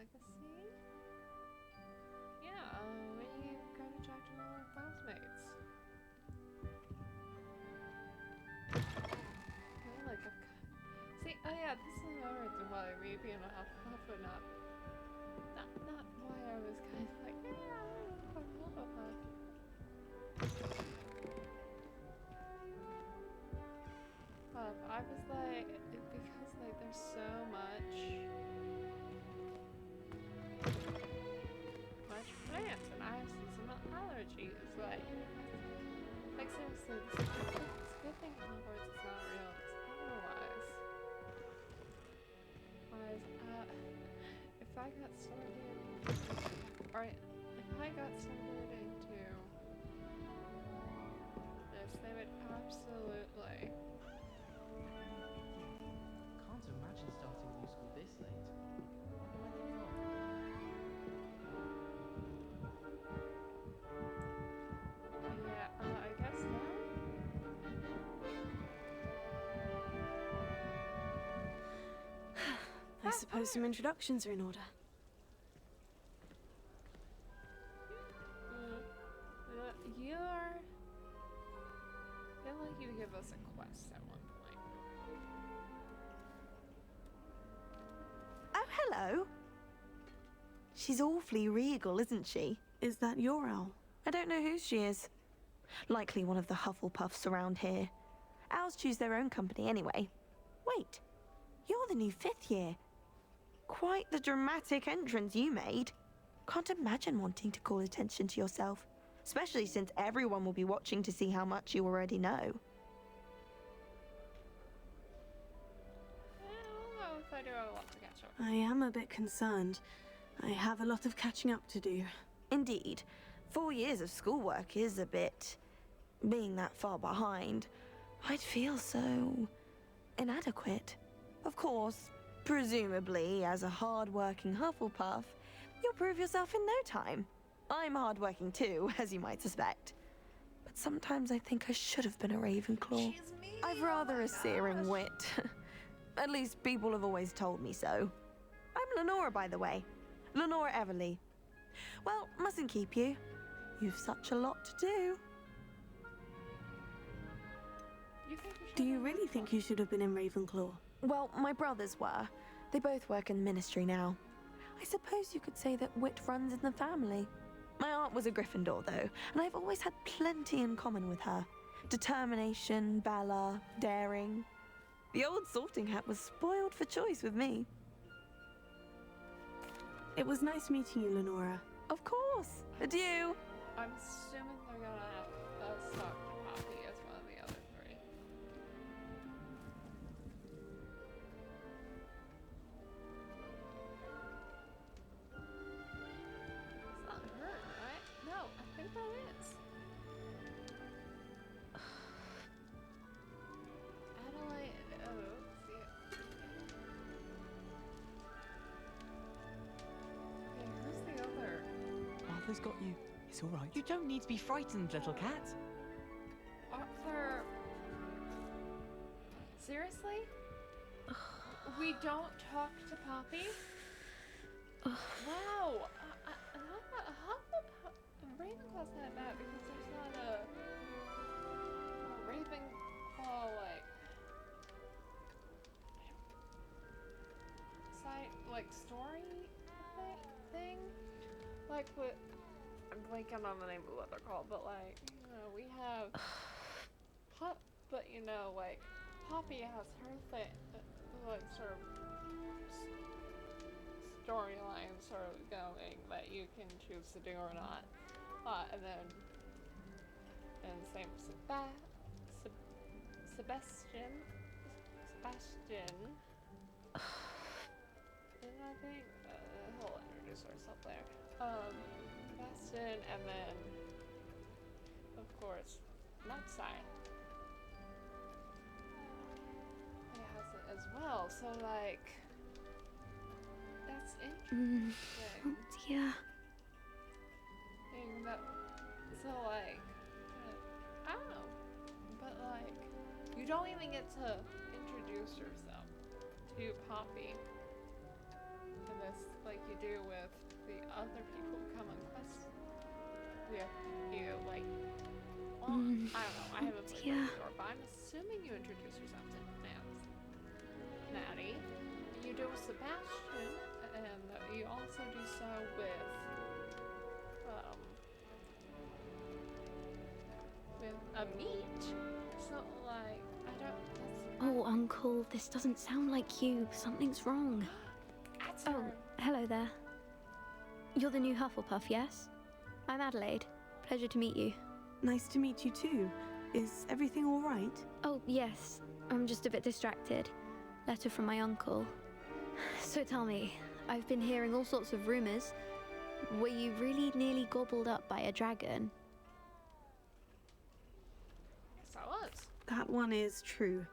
legacy? Yeah, we go to talk to all our classmates. Okay, like a... See, oh yeah, this is another reason why we being a Hufflepuff would not why I was kind of like, yeah, I'm a Hufflepuff. I was like, because like there's so much plants and I have seasonal allergies. Like seriously, this good thing Hogwarts is not real. It's otherwise. If I got started, or if I got started into this, they would absolutely. Can't imagine starting new school this late. Yeah, I guess not. I suppose some introductions are in order. You're... I feel like you give us a quest at one point. Oh, hello. She's awfully regal, isn't she? Is that your owl? I don't know who she is. Likely one of the Hufflepuffs around here. Owls choose their own company anyway. Wait, you're the new 5th year. Quite the dramatic entrance you made. Can't imagine wanting to call attention to yourself, especially since everyone will be watching to see how much you already know. I don't know if I do a lot to catch up. I am a bit concerned. I have a lot of catching up to do. Indeed, 4 years of schoolwork is a bit... being that far behind, I'd feel so... inadequate. Of course, presumably, as a hard-working Hufflepuff, you'll prove yourself in no time. I'm hard-working too, as you might suspect. But sometimes I think I should have been a Ravenclaw. I've rather a searing wit. At least people have always told me so. I'm Lenora, by the way. Lenora Everly. Well, mustn't keep you. You've such a lot to do. Do you really think you should have been in Ravenclaw? Well, my brothers were. They both work in the ministry now. I suppose you could say that wit runs in the family. My aunt was a Gryffindor, though, and I've always had plenty in common with her. Determination, valor, daring. The old sorting hat was spoiled for choice with me. It was nice meeting you, Lenora. Of course. Adieu. I'm assuming they're gonna suck Poppy as one of the other three. It's not her, right? No, I think that is. Adelaide. Oh, see it. Okay, who's the other? Arthur's got you. It's all right. You don't need to be frightened, little cat. Arthur. Seriously? We don't talk to Poppy? Wow. Ravenclaw's not bad because there's not a Ravenclaw like story thing. Like what? I'm blanking on the name of what they're called, but like, you know, we have but you know, like, Poppy has her thing, like, sort of storyline sort of going that you can choose to do or not. And same Sebastian. And I think he'll introduce herself there. Sebastian, and then of course Nutside. He has it as well. So like, that's interesting. Oh dear. So like, I don't know, but like, you don't even get to introduce yourself to Poppy this like you do with the other people who come on quests with you, like, well, I don't know, I haven't played yeah. before, but I'm assuming you introduce yourself to Natty. You do with Sebastian, and you also do so with Amit. So, like, I don't, that's... Oh, Uncle, this doesn't sound like you. Something's wrong. That's Oh, her. hello there. You're the new Hufflepuff, yes? I'm Adelaide. Pleasure to meet you. Nice to meet you too. Is everything all right? Oh, yes. I'm just a bit distracted. Letter from my uncle. So tell me, I've been hearing all sorts of rumors. Were you really nearly gobbled up by a dragon? Yes, I was. That one is true.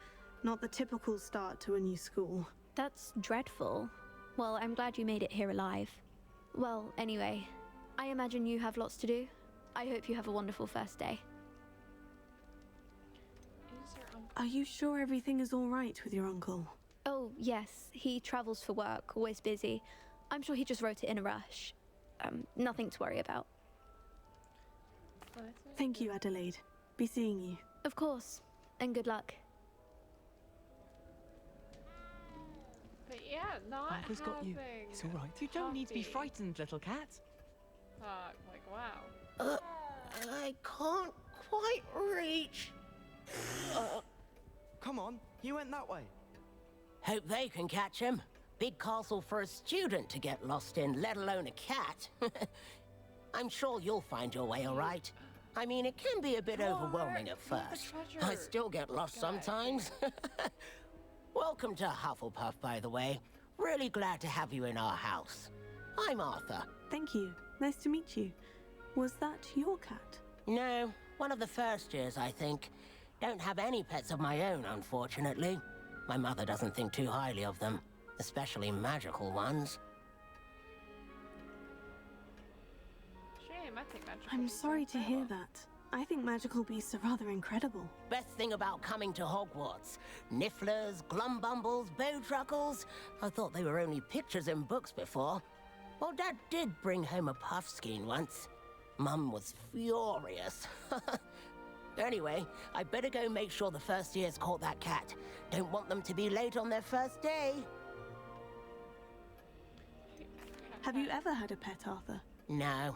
Not the typical start to a new school. That's dreadful. Well, I'm glad you made it here alive. Well, anyway, I imagine you have lots to do. I hope you have a wonderful first day. Is your uncle? Are you sure everything is all right with your uncle? Oh, yes, he travels for work, always busy. I'm sure he just wrote it in a rush. Nothing to worry about. Thank you, Adelaide. Be seeing you. Of course, and good luck. But yeah, not Uncle's got you. having It's all right. You don't need to be Poppy. frightened, little cat. Like, wow. I can't quite reach. Come on, you went that way. Hope they can catch him. Big castle for a student to get lost in, let alone a cat. I'm sure you'll find your way all right. I mean, it can be a bit overwhelming at You're the first. treasure I still get lost guy. sometimes. Welcome to Hufflepuff, by the way. Really glad to have you in our house. I'm Arthur. Thank you. Nice to meet you. Was that your cat? No, one of the first years, I think. Don't have any pets of my own, unfortunately. My mother doesn't think too highly of them, especially magical ones. Shame, I think magical I'm beasts sorry are to hear incredible. that. I think magical beasts are rather incredible. Best thing about coming to Hogwarts. Nifflers, glumbumbles, bowtruckles. I thought they were only pictures in books before. Well, Dad did bring home a puffskein once. Mum was furious. Anyway, I better go make sure the first years caught that cat. Don't want them to be late on their first day. Have you ever had a pet, Arthur? No.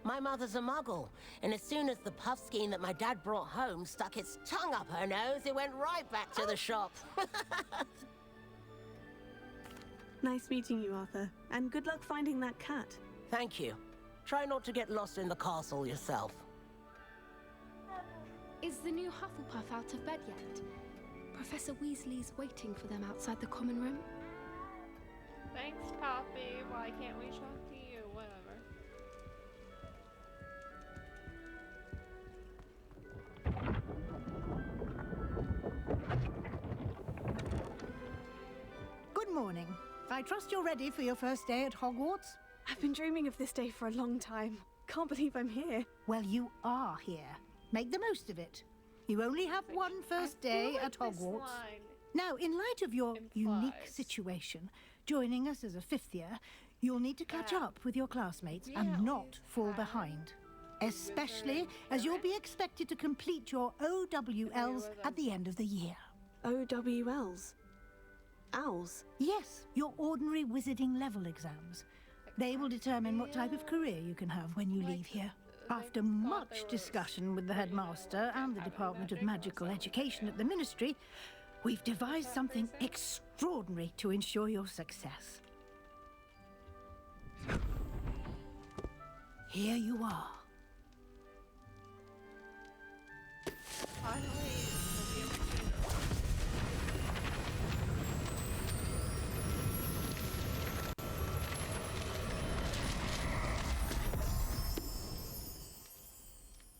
My mother's a muggle, and as soon as the puffskein that my dad brought home stuck its tongue up her nose, it went right back to the shop. Nice meeting you, Arthur. And good luck finding that cat. Thank you. Try not to get lost in the castle yourself. Is the new Hufflepuff out of bed yet? Professor Weasley's waiting for them outside the common room. Thanks, Poppy. Why can't we talk to you? Whatever. Good morning. I trust you're ready for your first day at Hogwarts? I've been dreaming of this day for a long time. Can't believe I'm here. Well, you are here. Make the most of it. You only have one first I feel day like at this Hogwarts. line Now, in light of your unique implies- situation, joining us as a fifth year, you'll need to catch that up with your classmates we and always not fall had behind. a Especially wizard as you'll be parent. expected to complete your OWLs with at the end of the year. OWLs. Owls. Yes, your ordinary wizarding level exams. They will determine what type of career you can have when you leave here. After much discussion with the headmaster and the Department of Magical Education at the Ministry, we've devised something extraordinary to ensure your success. Here you are. Finally, we'll be able to do this.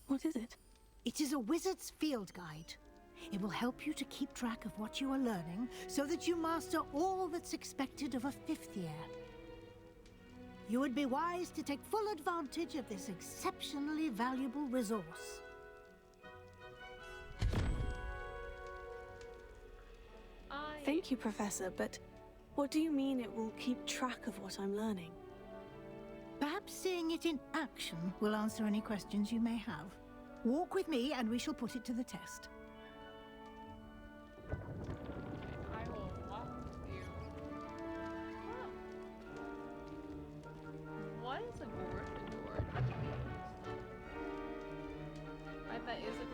What is it? It is a wizard's field guide. It will help you to keep track of what you are learning so that you master all that's expected of a fifth year. You would be wise to take full advantage of this exceptionally valuable resource. Thank you, Professor, but What do you mean it will keep track of what I'm learning? Perhaps seeing it in action will answer any questions you may have. Walk with me and we shall put it to the test. I will walk with you. Oh. What is a Gryffindor? Right, that is a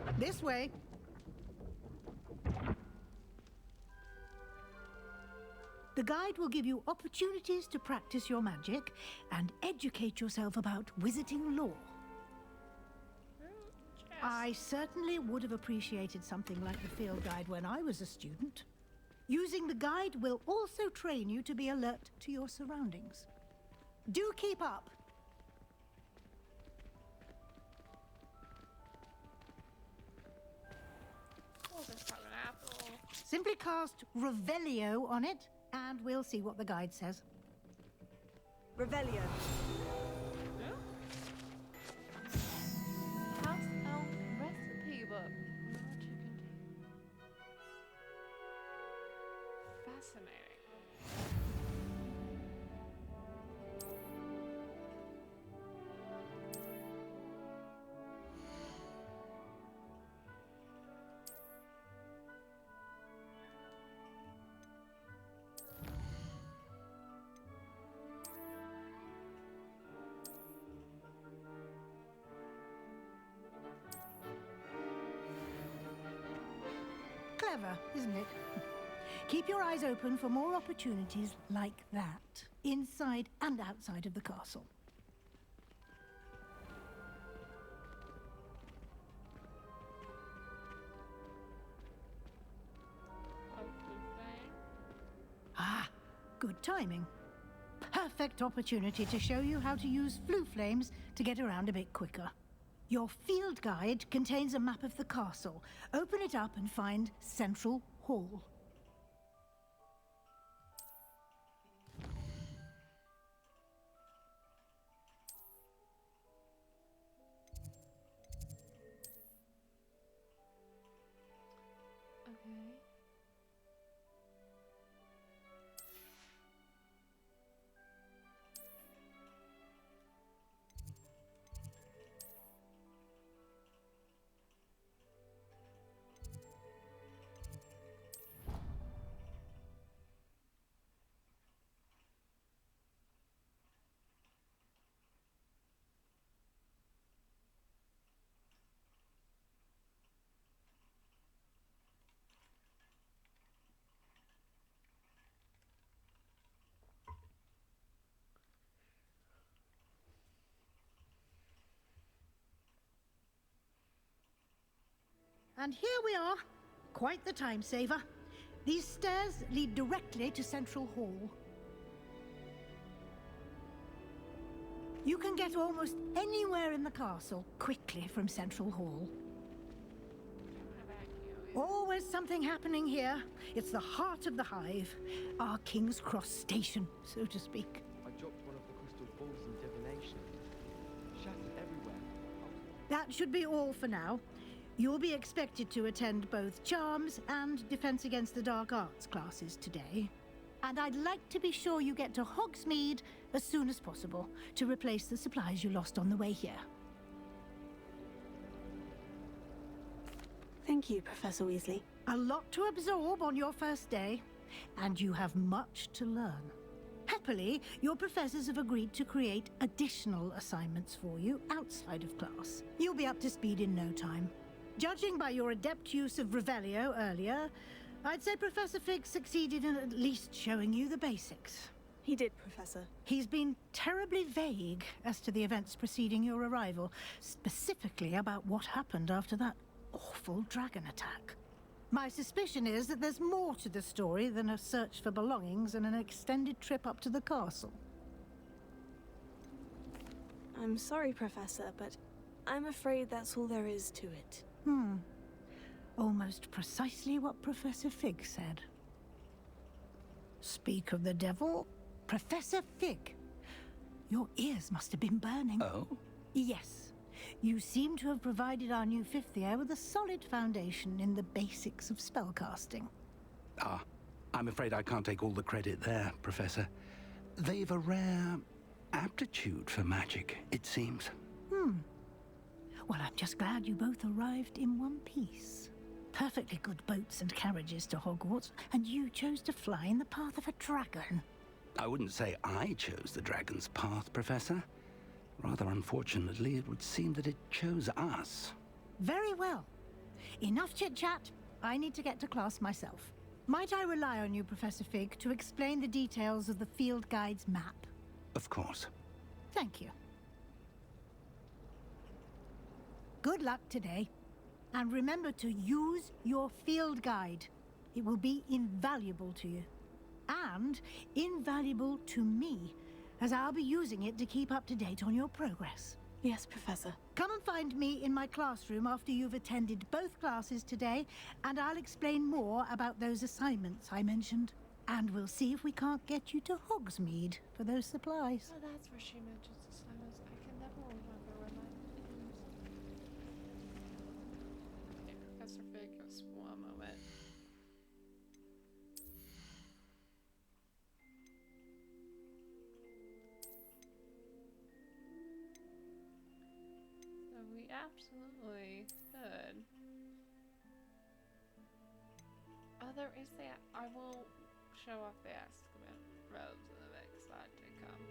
Gryffindor. This way. The guide will give you opportunities to practice your magic and educate yourself about wizarding lore. I certainly would have appreciated something like the field guide when I was a student. Using the guide will also train you to be alert to your surroundings. Do keep up. Oh, there's probably an apple. Simply cast Revelio on it, and we'll see what the guide says. Revelio. House elf recipe book. More to contain. Fascinating. Clever, isn't it? Keep your eyes open for more opportunities like that, inside and outside of the castle. What's the thing? Ah, good timing. Perfect opportunity to show you how to use flue flames to get around a bit quicker. Your field guide contains a map of the castle. Open it up and find Central Hall. Okay. And here we are. Quite the time saver. These stairs lead directly to Central Hall. You can get almost anywhere in the castle quickly from Central Hall. Always something happening here. It's the heart of the hive. Our King's Cross station, so to speak. I dropped one of the crystal balls in divination. Shattered everywhere. That should be all for now. You'll be expected to attend both Charms and Defense Against the Dark Arts classes today. And I'd like to be sure you get to Hogsmeade as soon as possible to replace the supplies you lost on the way here. Thank you, Professor Weasley. A lot to absorb on your first day, and you have much to learn. Happily, your professors have agreed to create additional assignments for you outside of class. You'll be up to speed in no time. Judging by your adept use of Revelio earlier, I'd say Professor Fig succeeded in at least showing you the basics. He did, Professor. He's been terribly vague as to the events preceding your arrival, specifically about what happened after that awful dragon attack. My suspicion is that there's more to the story than a search for belongings and an extended trip up to the castle. I'm sorry, Professor, but I'm afraid that's all there is to it. Almost precisely what Professor Fig said. Speak of the devil, Professor Fig. Your ears must have been burning. Oh? Yes. You seem to have provided our new fifth year with a solid foundation in the basics of spellcasting. Ah, I'm afraid I can't take all the credit there, Professor. They've a rare aptitude for magic, it seems. Well, I'm just glad you both arrived in one piece. Perfectly good boats and carriages to Hogwarts, and you chose to fly in the path of a dragon. I wouldn't say I chose the dragon's path, Professor. Rather unfortunately, it would seem that it chose us. Very well. Enough chit-chat. I need to get to class myself. Might I rely on you, Professor Fig, to explain the details of the field guide's map? Of course. Thank you. Good luck today. And remember to use your field guide. It will be invaluable to you. And invaluable to me, as I'll be using it to keep up to date on your progress. Yes, Professor. Come and find me in my classroom after you've attended both classes today, and I'll explain more about those assignments I mentioned. And we'll see if we can't get you to Hogsmeade for those supplies. Oh, that's where she mentions the silence. I can never remember where mine is. Okay, Professor Fig, just one moment. So we absolutely could. Oh, there is the. I will show off the Azkaban robes in the mix that did come.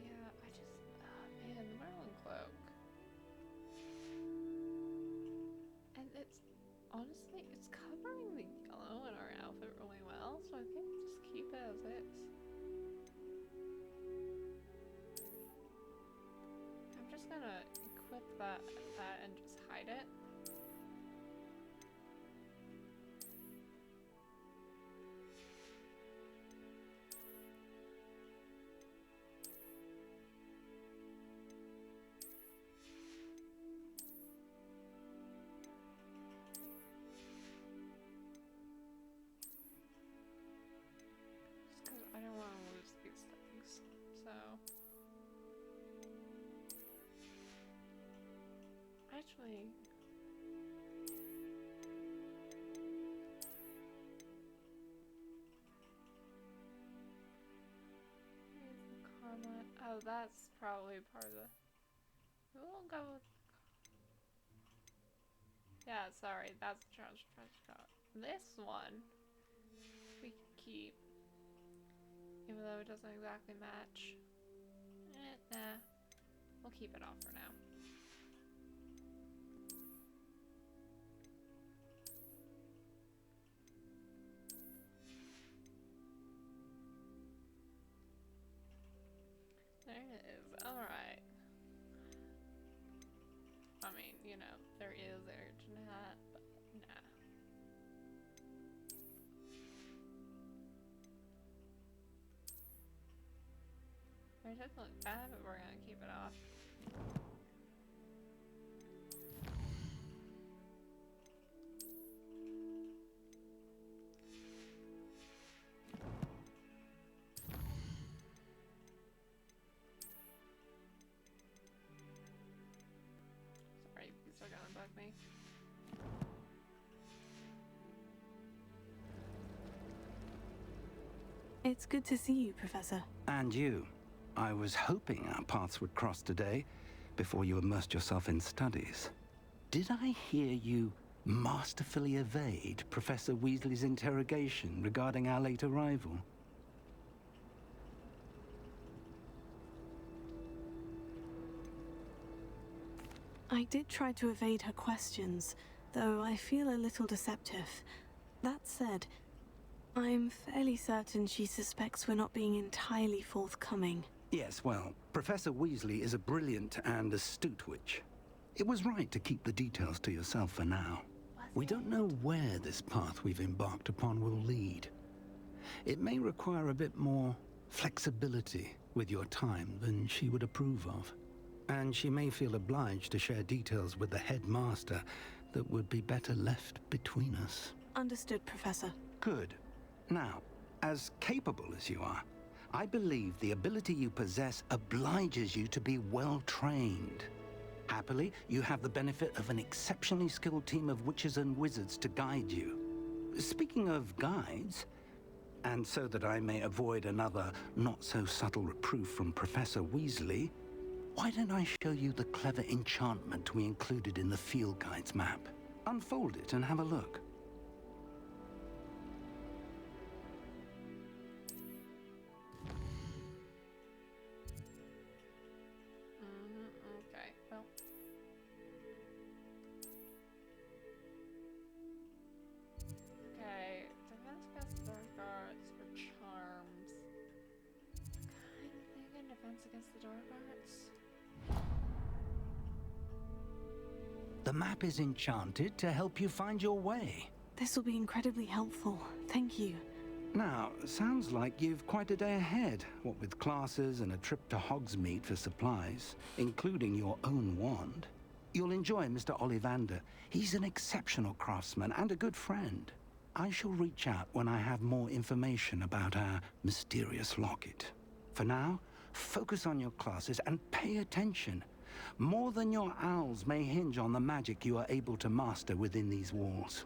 Yeah, I just. Oh man, the Merlin cloak. And it's. Honestly, it's covering the yellow in our outfit really well, so I think just keep it as is. I'm just gonna equip that and just hide it. Just because I don't want to lose these things, so. Actually, here's the karma. Oh, that's probably part of the. We'll go with. Yeah, sorry, that's the treasure card. This one we can keep, even though it doesn't exactly match. Nah, we'll keep it off for now. There it is. Alright. I mean, you know, there is urgent hat, but nah. It doesn't look bad, but we're gonna keep it off. Sorry, these are gonna bug me. It's good to see you, Professor. And you. I was hoping our paths would cross today, before you immersed yourself in studies. Did I hear you masterfully evade Professor Weasley's interrogation regarding our late arrival? I did try to evade her questions, though I feel a little deceptive. That said, I'm fairly certain she suspects we're not being entirely forthcoming. Yes, well, Professor Weasley is a brilliant and astute witch. It was right to keep the details to yourself for now. We don't know where this path we've embarked upon will lead. It may require a bit more flexibility with your time than she would approve of. And she may feel obliged to share details with the headmaster that would be better left between us. Understood, Professor. Good. Now, as capable as you are, I believe the ability you possess obliges you to be well trained. Happily, you have the benefit of an exceptionally skilled team of witches and wizards to guide you. Speaking of guides, and so that I may avoid another not-so-subtle reproof from Professor Weasley, why don't I show you the clever enchantment we included in the field guide's map? Unfold it and have a look. Okay, well. Okay, defense against dark arts or charms. I'm thinking defense against the dark arts. The map is enchanted to help you find your way. This will be incredibly helpful. Thank you. Now, sounds like you've quite a day ahead, what with classes and a trip to Hogsmeade for supplies, including your own wand. You'll enjoy Mr. Ollivander. He's an exceptional craftsman and a good friend. I shall reach out when I have more information about our mysterious locket. For now, focus on your classes and pay attention. More than your owls may hinge on the magic you are able to master within these walls.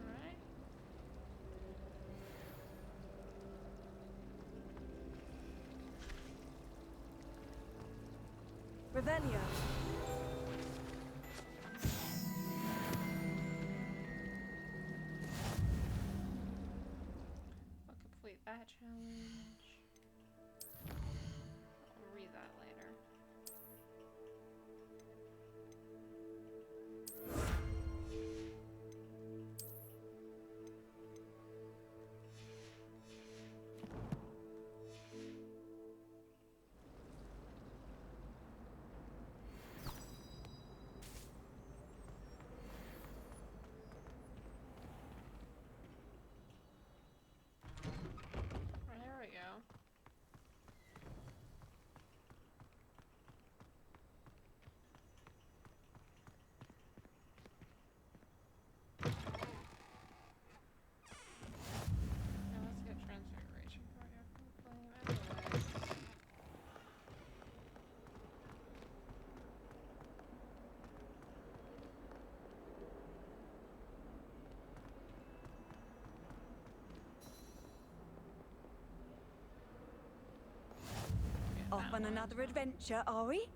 Alright. Revelio. I'll complete that challenge. I'll read that later. There we go. Now let's get transfiguration for you from flame anyways. Off on another adventure, are we?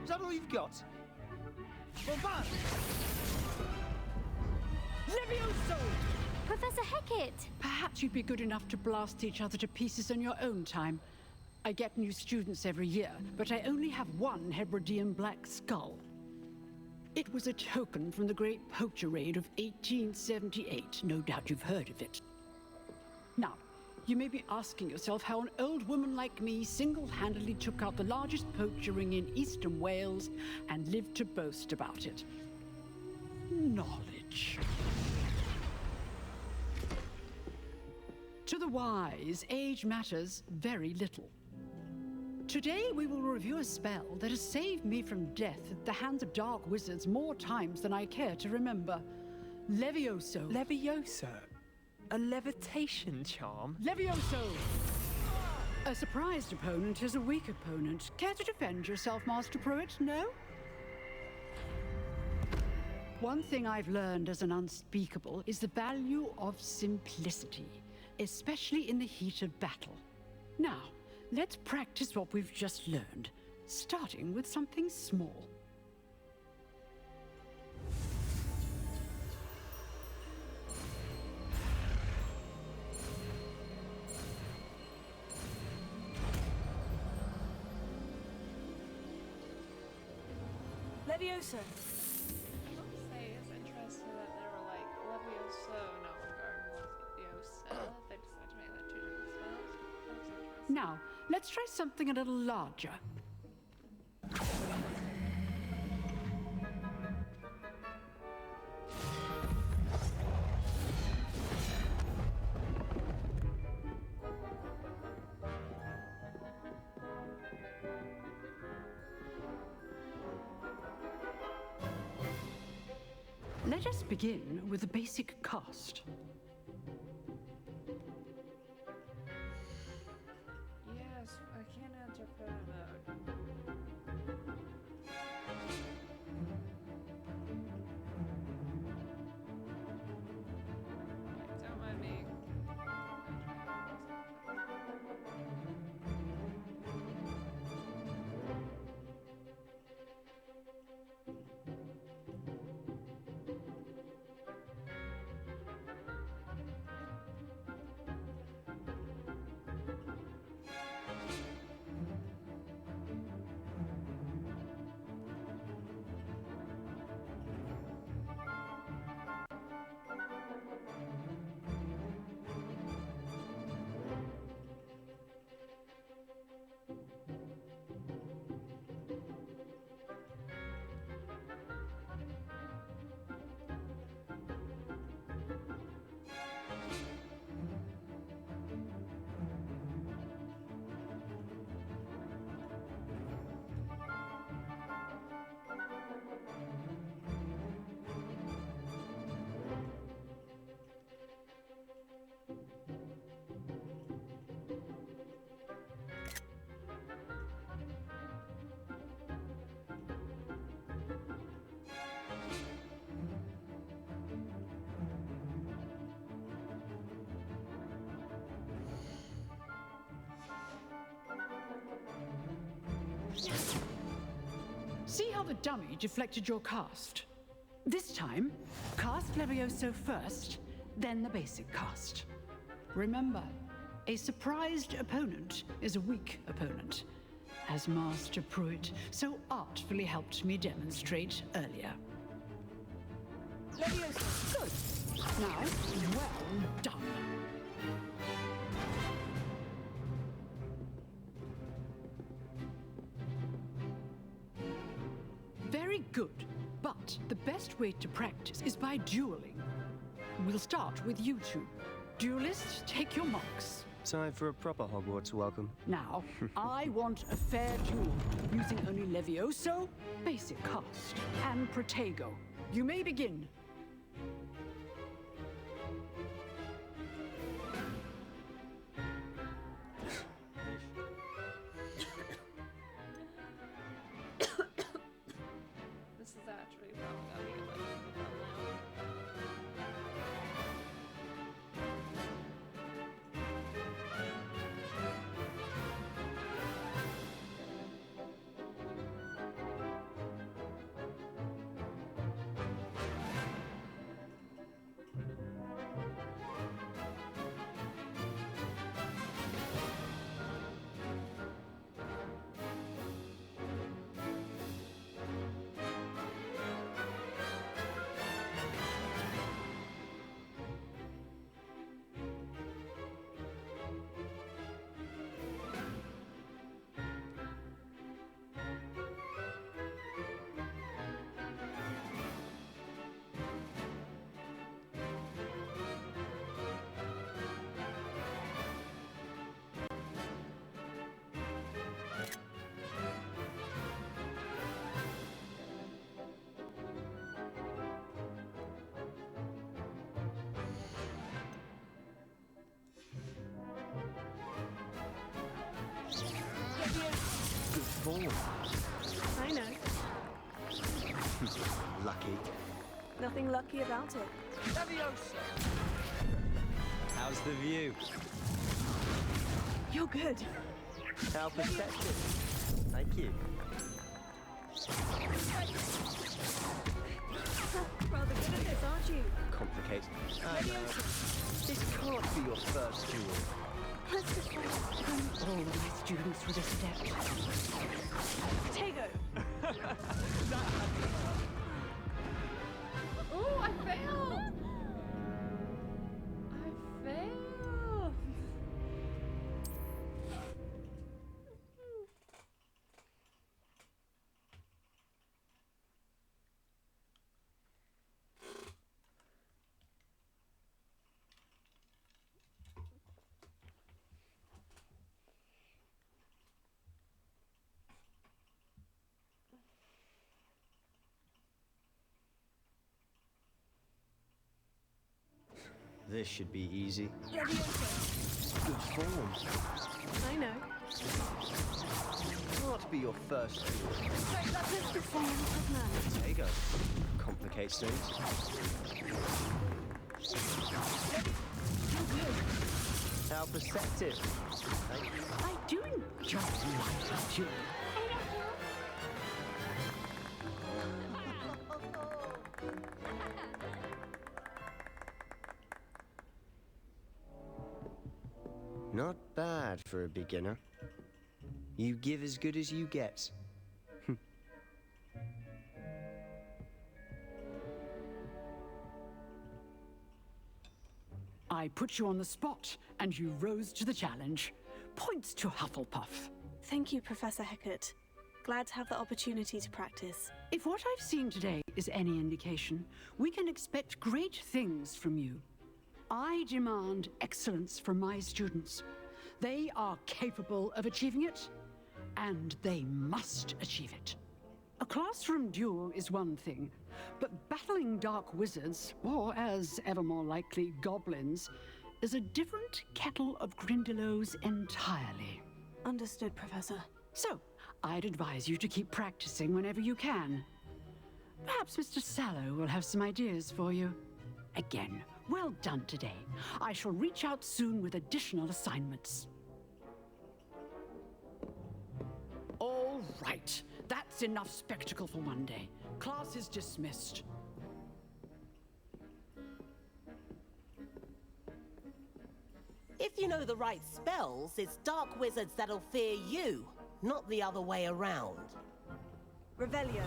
Is that all you've got? Bombard! Levioso! Professor Hecat! Perhaps you'd be good enough to blast each other to pieces in your own time. I get new students every year, but I only have one Hebridean black skull. It was a token from the Great Poacher Raid of 1878. No doubt you've heard of it. Now, you may be asking yourself how an old woman like me single-handedly took out the largest poacher ring in eastern Wales and lived to boast about it. Knowledge. To the wise, age matters very little. Today we will review a spell that has saved me from death at the hands of dark wizards more times than I care to remember. Levioso. Levioso? A levitation charm? Levioso! A surprised opponent is a weak opponent. Care to defend yourself, Master Pruitt? No? One thing I've learned as an unspeakable is the value of simplicity, especially in the heat of battle. Now, let's practice what we've just learned, starting with something small. Levioso. Say is interested that they were like Levioso, no Garden Leviosa. They decided to make that two different spells. That's interesting. Now, let's try something a little larger. Let us begin with the basic cast. Yes, I can't enter photo mode. Don't mind me. See how the dummy deflected your cast? This time, cast Levioso first, then the basic cast. Remember, a surprised opponent is a weak opponent, as Master Pruitt so artfully helped me demonstrate earlier. Leviosa, good. Now, well done. Very good, but the best way to practice is by dueling. We'll start with you two. Duelists, take your marks. Time for a proper Hogwarts welcome. Now, I want a fair duel, using only Levioso, basic cast, and Protego. You may begin. This is actually probably gonna be a bit Good ball. I know. Lucky. Nothing lucky about it. Leviosa. How's the view? You're good. How perceptive. Thank you. Rather good at this, aren't you? Complicated. I know. This can't be your first duel. Let's just find All my students with a step. Protego. Oh, I failed! I failed! This should be easy. Leviosa. Good form. I know. Can't be your first duel. Right, that's it. The same as learned. There you go. Complicates things. How perceptive. Thank you. I do enjoy light duel. Not bad for a beginner. You give as good as you get. I put you on the spot, and you rose to the challenge. Points to Hufflepuff. Thank you, Professor Hecat. Glad to have the opportunity to practice. If what I've seen today is any indication, we can expect great things from you. I demand excellence from my students. They are capable of achieving it, and they must achieve it. A classroom duel is one thing, but battling dark wizards, or as ever more likely, goblins, is a different kettle of Grindylows entirely. Understood, Professor. So, I'd advise you to keep practicing whenever you can. Perhaps Mr. Sallow will have some ideas for you. Again, well done today. I shall reach out soon with additional assignments. All right. That's enough spectacle for one day. Class is dismissed. If you know the right spells, it's dark wizards that'll fear you, not the other way around. Revelio.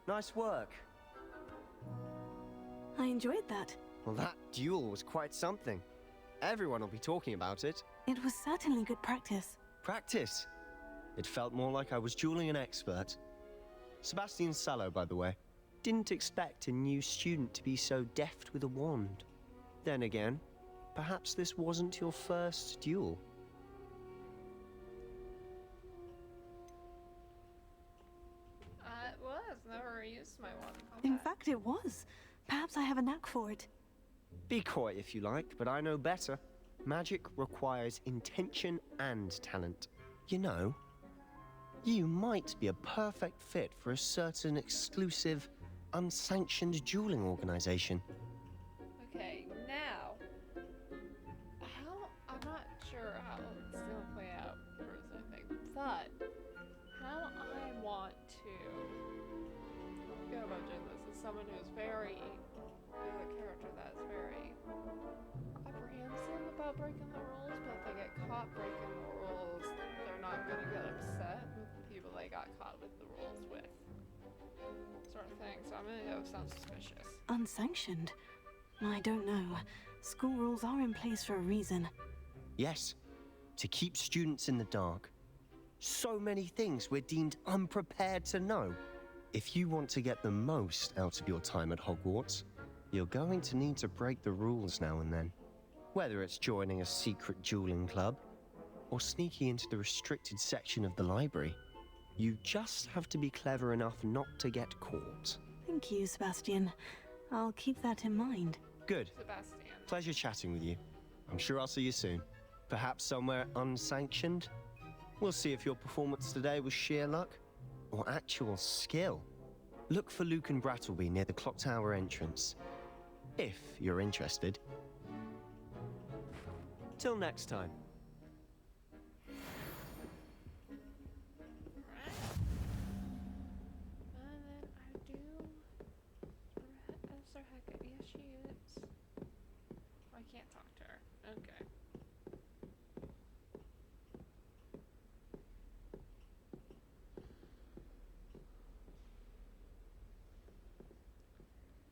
Nice work. I enjoyed that. Well, that duel was quite something. Everyone will be talking about it. It was certainly good practice. Practice. It felt more like I was dueling an expert. Sebastian Sallow, by the way. Didn't expect a new student to be so deft with a wand. Then again, perhaps this wasn't your first duel. It was. Never used my one. In fact, it was. Perhaps I have a knack for it. Be coy if you like, but I know better. Magic requires intention and talent. You know, you might be a perfect fit for a certain exclusive, unsanctioned dueling organization. Okay, now, I'm not sure how it's gonna play out for this, I think, but how I want to go about doing this is someone who's very, a character that's very apprehensive about breaking the rules, but if they get caught breaking the rules, they're not gonna get upset with the people they got caught with the rules with. Sort of thing, so I'm gonna go sound suspicious. Unsanctioned? I don't know. School rules are in place for a reason. Yes, to keep students in the dark. So many things we're deemed unprepared to know. If you want to get the most out of your time at Hogwarts, you're going to need to break the rules now and then. Whether it's joining a secret dueling club, or sneaking into the restricted section of the library, you just have to be clever enough not to get caught. Thank you, Sebastian. I'll keep that in mind. Good. Sebastian. Pleasure chatting with you. I'm sure I'll see you soon. Perhaps somewhere unsanctioned? We'll see if your performance today was sheer luck or actual skill. Look for Luke and Brattleby near the clock tower entrance, if you're interested. Till next time. Professor Hecat, yes she is. I can't talk to her. Okay.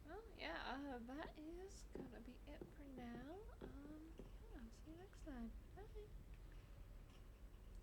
Well, yeah, that is gonna be